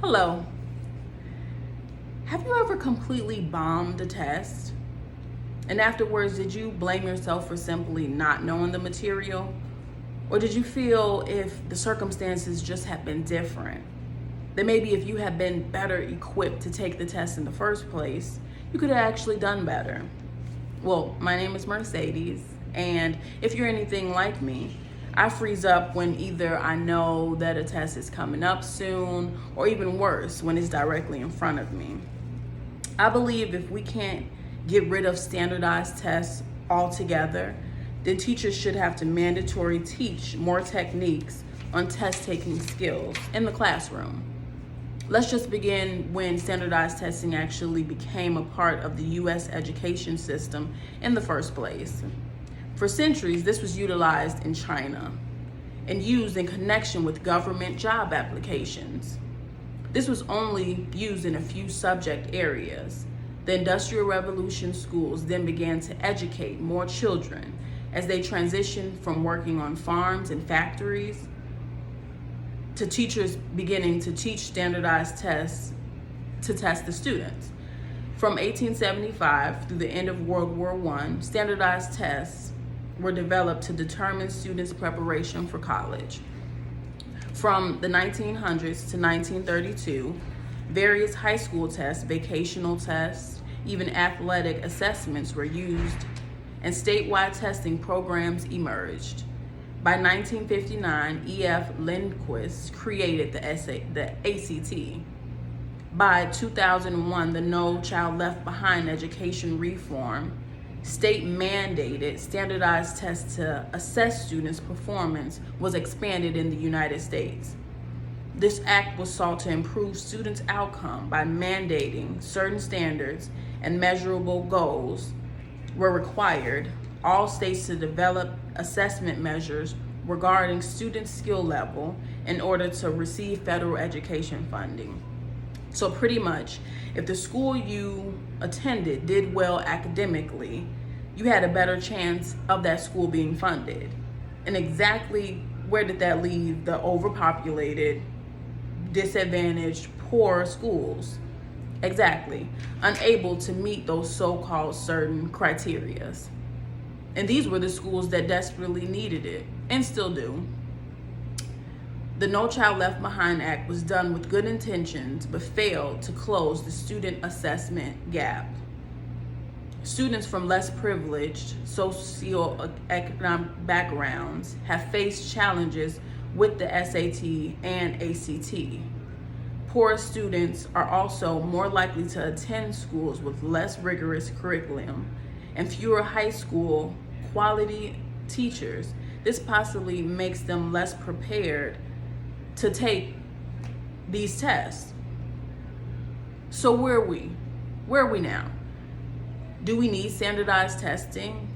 Hello. Have you ever completely bombed a test? And afterwards, did you blame yourself for simply not knowing the material? Or did you feel if the circumstances just had been different? That maybe if you had been better equipped to take the test in the first place, you could have actually done better. Well, my name is Mercedes, and if you're anything like me, I freeze up when either I know that a test is coming up soon, or even worse, when it's directly in front of me. I believe if we can't get rid of standardized tests altogether, then teachers should have to mandatory teach more techniques on test taking skills in the classroom. Let's just begin when standardized testing actually became a part of the US education system in the first place. For centuries, this was utilized in China and used in connection with government job applications. This was only used in a few subject areas. The Industrial Revolution schools then began to educate more children as they transitioned from working on farms and factories to teachers beginning to teach standardized tests to test the students. From 1875 through the end of World War I, standardized tests were developed to determine students' preparation for college. From the 1900s to 1932, various high school tests, vocational tests, even athletic assessments were used, and statewide testing programs emerged. By 1959, E.F. Lindquist created the ACT. By 2001, the No Child Left Behind education reform state-mandated standardized tests to assess students' performance was expanded in the United States. This act was sought to improve students' outcome by mandating certain standards and measurable goals were required all states to develop assessment measures regarding student skill level in order to receive federal education funding. So pretty much, if the school you attended did well academically, you had a better chance of that school being funded. And exactly where did that leave the overpopulated, disadvantaged, poor schools? Exactly, unable to meet those so-called certain criterias. And these were the schools that desperately needed it, and still do. The No Child Left Behind Act was done with good intentions, but failed to close the student assessment gap. Students from less privileged socioeconomic backgrounds have faced challenges with the SAT and ACT. Poor students are also more likely to attend schools with less rigorous curriculum and fewer high school quality teachers. This possibly makes them less prepared to take these tests. So where are we? Where are we now? Do we need standardized testing?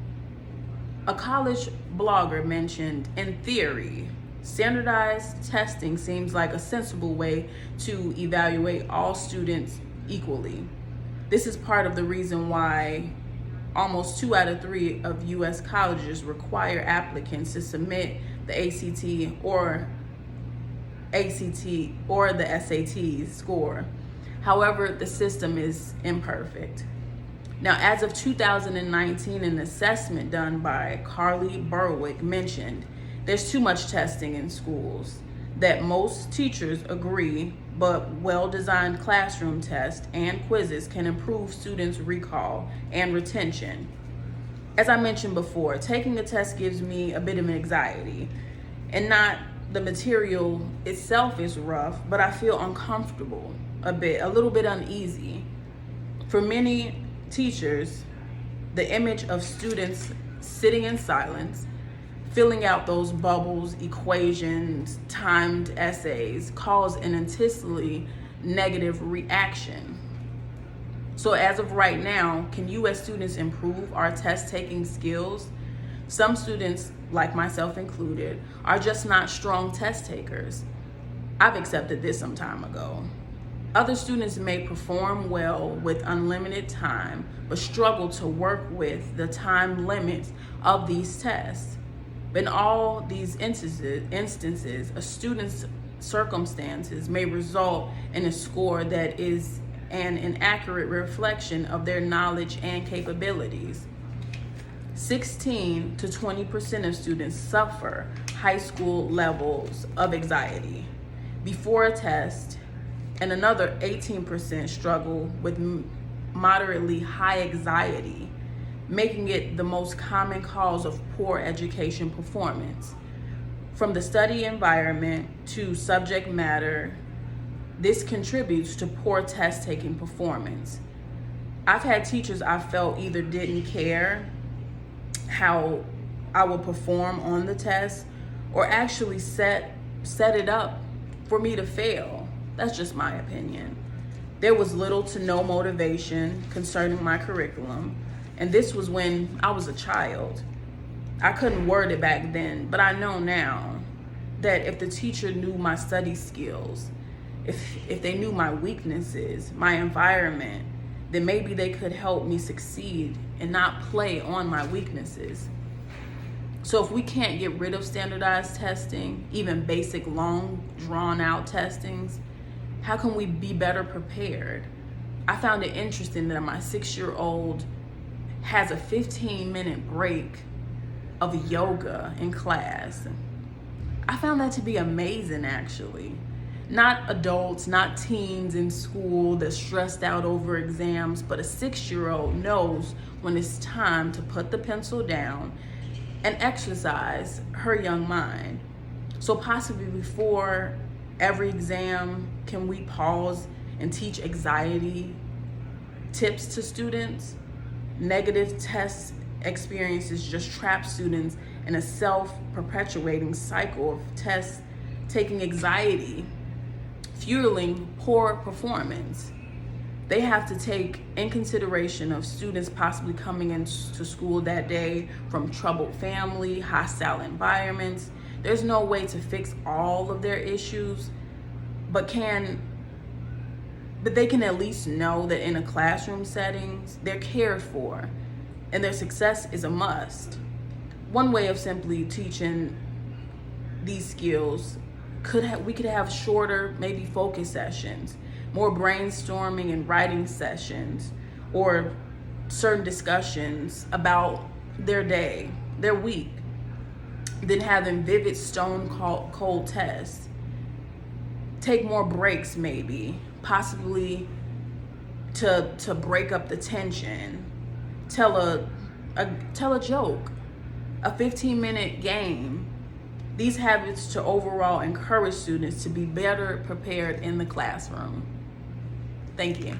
A college blogger mentioned, in theory, standardized testing seems like a sensible way to evaluate all students equally. This is part of the reason why almost 2 out of 3 of US colleges require applicants to submit the ACT or the SAT score. However, the system is imperfect. Now, as of 2019, an assessment done by Carly Berwick mentioned there's too much testing in schools, that most teachers agree, but well-designed classroom tests and quizzes can improve students' recall and retention. As I mentioned before, taking a test gives me a bit of anxiety, and not the material itself is rough, but I feel uncomfortable a little bit uneasy. For many teachers, the image of students sitting in silence, filling out those bubbles, equations, timed essays cause an intensely negative reaction. So as of right now, can US students improve our test-taking skills? Some students, like myself included, are just not strong test takers. I've accepted this some time ago. Other students may perform well with unlimited time, but struggle to work with the time limits of these tests. In all these instances, a student's circumstances may result in a score that is an inaccurate reflection of their knowledge and capabilities. 16 to 20% of students suffer high school levels of anxiety before a test, and another 18% struggle with moderately high anxiety, making it the most common cause of poor education performance. From the study environment to subject matter, this contributes to poor test-taking performance. I've had teachers I felt either didn't care how I would perform on the test or actually set it up for me to fail. That's just my opinion. There was little to no motivation concerning my curriculum, and this was when I was a child. I couldn't word it back then, but I know now that if the teacher knew my study skills, if they knew my weaknesses, my environment, then maybe they could help me succeed and not play on my weaknesses. So if we can't get rid of standardized testing, even basic long drawn out testings, how can we be better prepared? I found it interesting that my 6-year-old has a 15-minute break of yoga in class. I found that to be amazing, actually. Not adults, not teens in school that's stressed out over exams, but a 6-year-old knows when it's time to put the pencil down and exercise her young mind. So possibly before every exam, can we pause and teach anxiety tips to students? Negative test experiences just trap students in a self-perpetuating cycle of test-taking anxiety, fueling poor performance. They have to take in consideration of students possibly coming into school that day from troubled family, hostile environments. There's no way to fix all of their issues, but they can at least know that in a classroom settings, they're cared for and their success is a must. One way of simply teaching these skills we could have shorter, maybe focus sessions, more brainstorming and writing sessions, or certain discussions about their day, their week, than having vivid stone cold tests. Take more breaks, maybe, possibly to break up the tension. Tell a joke, a 15-minute game. These habits to overall encourage students to be better prepared in the classroom. Thank you.